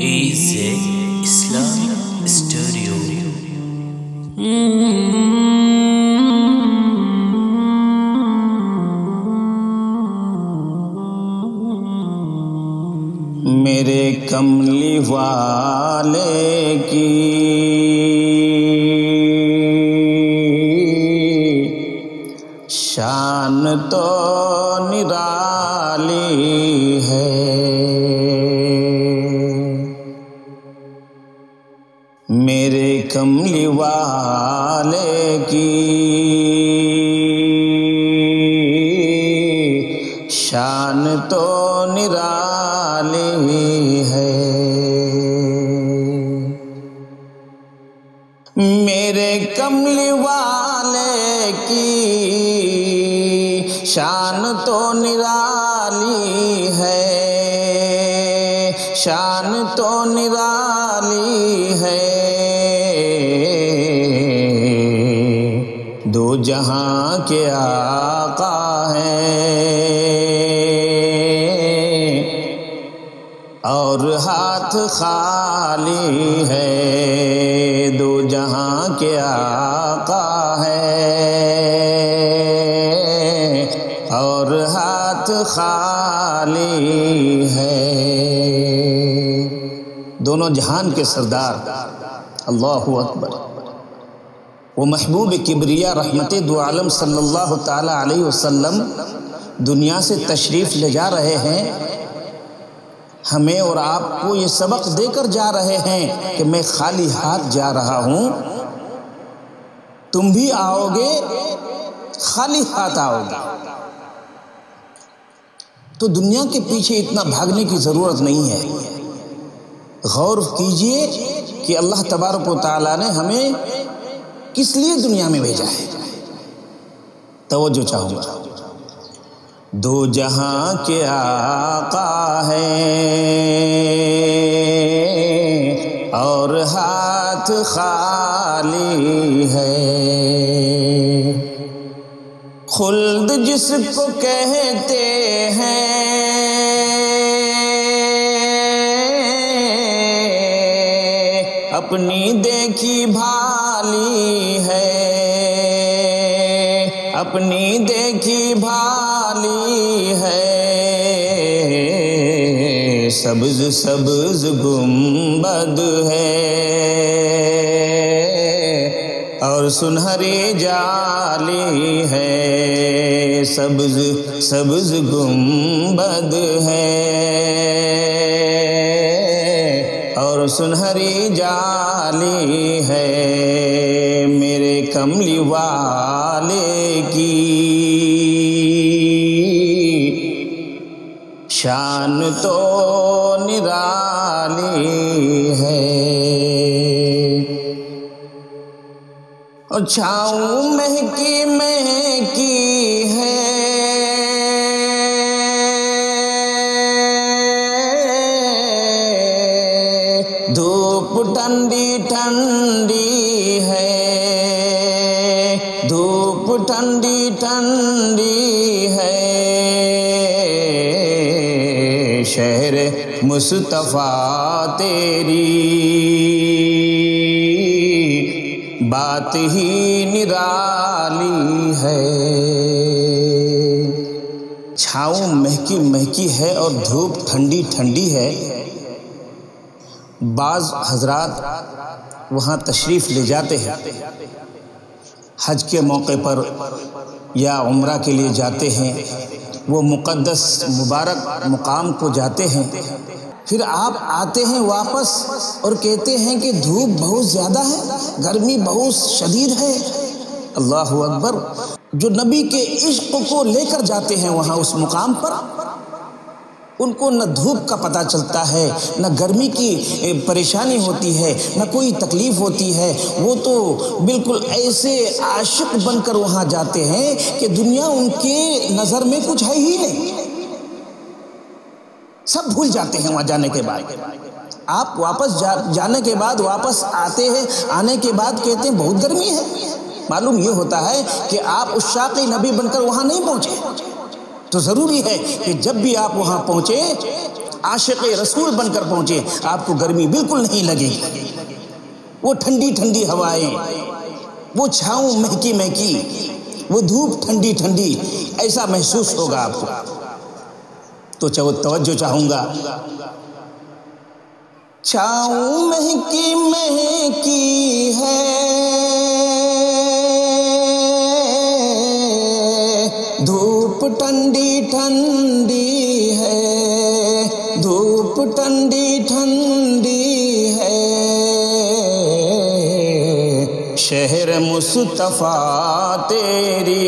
Easy اسلام studio. میرے کملی والے کی شان تو نرالی ہے، میرے کملی والے کی شان تو نرالی ہے، میرے کملی والے کی شان تو نرالی ہے، شان تو نرالی ہے، دو جہاں کے آقا ہیں اور ہاتھ خالی ہے، دو جہاں کے آقا ہیں اور ہاتھ خالی ہے، دونوں جہان کے سردار اللہ اکبر، وہ محبوب کبریا رحمت دو عالم صلی اللہ تعالی علیہ وسلم دنیا سے تشریف لے جا رہے ہیں، ہمیں اور آپ کو یہ سبق دے کر جا رہے ہیں کہ میں خالی ہاتھ جا رہا ہوں، تم بھی آؤ گے خالی ہاتھ آؤ گے، تو دنیا کے پیچھے اتنا بھاگنے کی ضرورت نہیں ہے، غور کیجئے کہ اللہ تبارک و تعالیٰ نے ہمیں کس لیے دنیا میں بھیجا ہے، توجہ چاہوں گا، دو جہاں کے آقا ہیں اور ہاتھ خالی ہے، خلد جس کو کہتے ہیں اپنی دیکھی بھالی ہے، اپنی دیکھی بھالی ہے، سبز سبز گنبد ہے اور سنہری جالی ہے، سبز سبز گنبد ہے اور سنہری جالی ہے، میرے کملی والے کی شان تو نرالی ہے، اور چھاؤں مہکی مہکی ہے، دھوپ ٹھنڈی ٹھنڈی ہے، دھوپ ٹھنڈی ٹھنڈی ہے، شہر مصطفیٰ تیری بات ہی نرالی ہے، چھاؤں مہکی مہکی ہے اور دھوپ ٹھنڈی ٹھنڈی ہے، بعض حضرات وہاں تشریف لے جاتے ہیں، حج کے موقع پر یا عمرہ کے لیے جاتے ہیں، وہ مقدس مبارک مقام کو جاتے ہیں، پھر آپ آتے ہیں واپس اور کہتے ہیں کہ دھوپ بہت زیادہ ہے، گرمی بہت شدید ہے، اللہ اکبر، جو نبی کے عشق کو لے کر جاتے ہیں وہاں اس مقام پر، ان کو نہ دھوپ کا پتہ چلتا ہے، نہ گرمی کی پریشانی ہوتی ہے، نہ کوئی تکلیف ہوتی ہے، وہ تو بالکل ایسے عاشق بن کر وہاں جاتے ہیں کہ دنیا ان کے نظر میں کچھ ہے ہی نہیں، سب بھول جاتے ہیں وہاں جانے کے بعد۔ آپ واپس جانے کے بعد واپس آتے ہیں، آنے کے بعد کہتے ہیں بہت گرمی ہے، معلوم یہ ہوتا ہے کہ آپ عشاق نبی بن کر وہاں نہیں پہنچے، تو ضروری ہے کہ جب بھی آپ وہاں پہنچے عاشق رسول بن کر پہنچے، آپ کو گرمی بالکل نہیں لگے گی، وہ ٹھنڈی ٹھنڈی ہوائیں، وہ چھاؤں مہکی مہکی، وہ دھوپ ٹھنڈی ٹھنڈی، ایسا محسوس ہوگا آپ کو۔ تو توجہ چاہوں گا، چھاؤں مہکی مہکی ہے، دھوپ ٹھنڈی ٹھنڈی ہے، دھوپ ٹھنڈی ٹھنڈی ہے، شہر مصطفیٰ تیری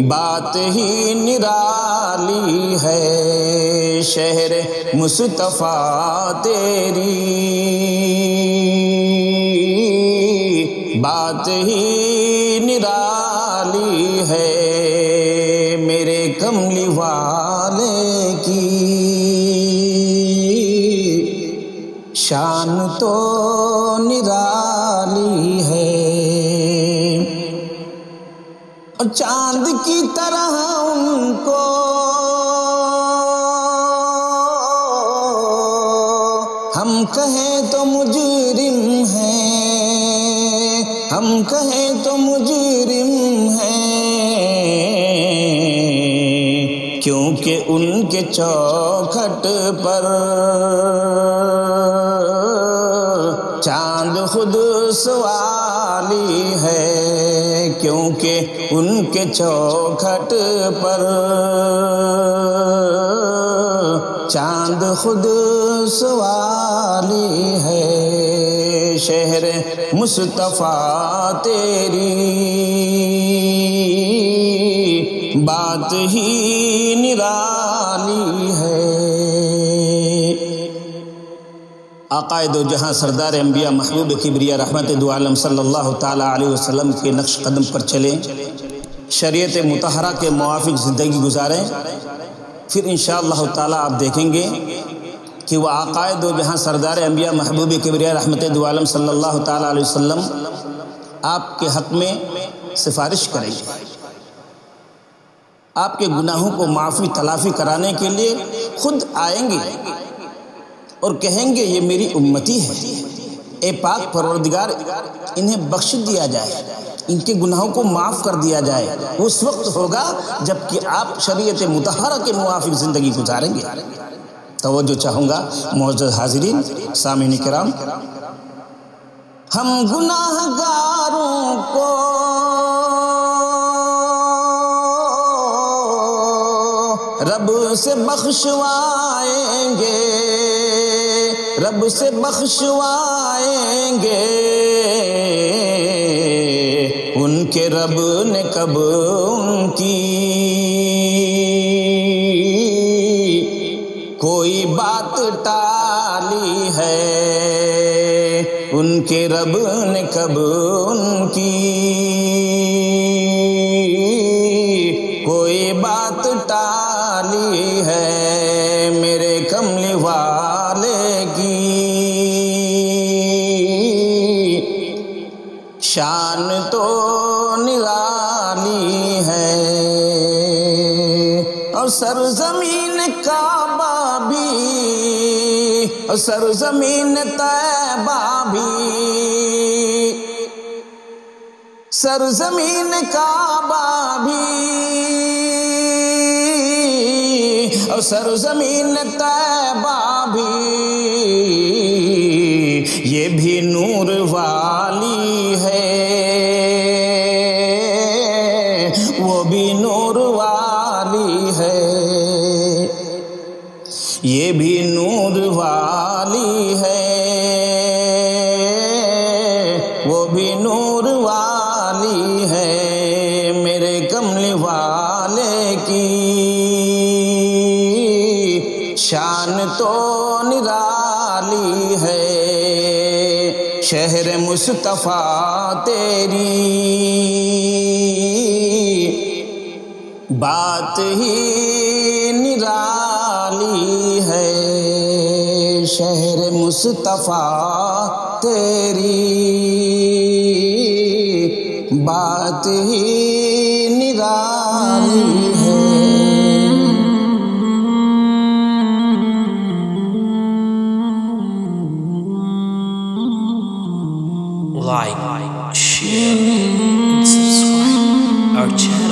بات ہی نرالی ہے، شہر مصطفیٰ تیری بات ہی نرالی ہے، میرے کملی والے کی شان تو نرالی ہے، اور چاند کی طرح ان کو ہم کہیں تو مجرم ہیں، ہم کہیں تو مجرم ہیں، کیونکہ ان کے چوکھٹ پر چاند خود سوالی ہے، کیونکہ ان کے چوکھٹ پر چاند خود سوالی ہے، شہر مصطفیٰ تیری بات ہی نرالی ہے۔ آقائے دو جہاں سردار انبیاء محبوب کبریا رحمت دو عالم صلی اللہ تعالیٰ علیہ وسلم کے نقش قدم پر چلیں، شریعت مطہرہ کے موافق زندگی گزاریں، پھر انشاءاللہ تعالیٰ آپ دیکھیں گے کہ وہ آقائے دو جہاں سردار انبیاء محبوب کبریا رحمت دو عالم صلی اللہ تعالیٰ علیہ وسلم آپ کے حق میں سفارش کریں گے، آپ کے گناہوں کو معافی تلافی کرانے کے لیے خود آئیں گے اور کہیں گے یہ میری امتی ہے، اے پاک پروردگار انہیں بخش دیا جائے، ان کے گناہوں کو معاف کر دیا جائے۔ اس وقت ہوگا جب کہ آپ شریعت مطہرہ کے موافق زندگی گزاریں گے۔ توجہ چاہوں گا معزز حاضرین، سامعین کرام، ہم گناہ گاروں کو رب سے بخشوائیں گے، رب سے بخشوائیں گے، ان کے رب نے کب ان کی کوئی بات ٹالی ہے، ان کے رب نے کب ان کی کوئی بات ٹالی ہے، میرے کملی والے کی شان تو نرالی ہے، اور سرزمین کعبہ بھی، اور سرزمین طیبہ بھی، سرزمین کعبہ بھی، اور سرزمین طیبہ بھی، یہ بھی نور والی ہے، وہ بھی نور والی ہے، یہ بھی نور والی ہے، وہ بھی نور والی ہے، میرے کملی والے کی شان تو نرالی ہے، شہر مصطفیٰ تیری بات ہی نرالی ہے، شہر مصطفیٰ تیری بات ہی نرالی ہے. Like, share, and subscribe our channel.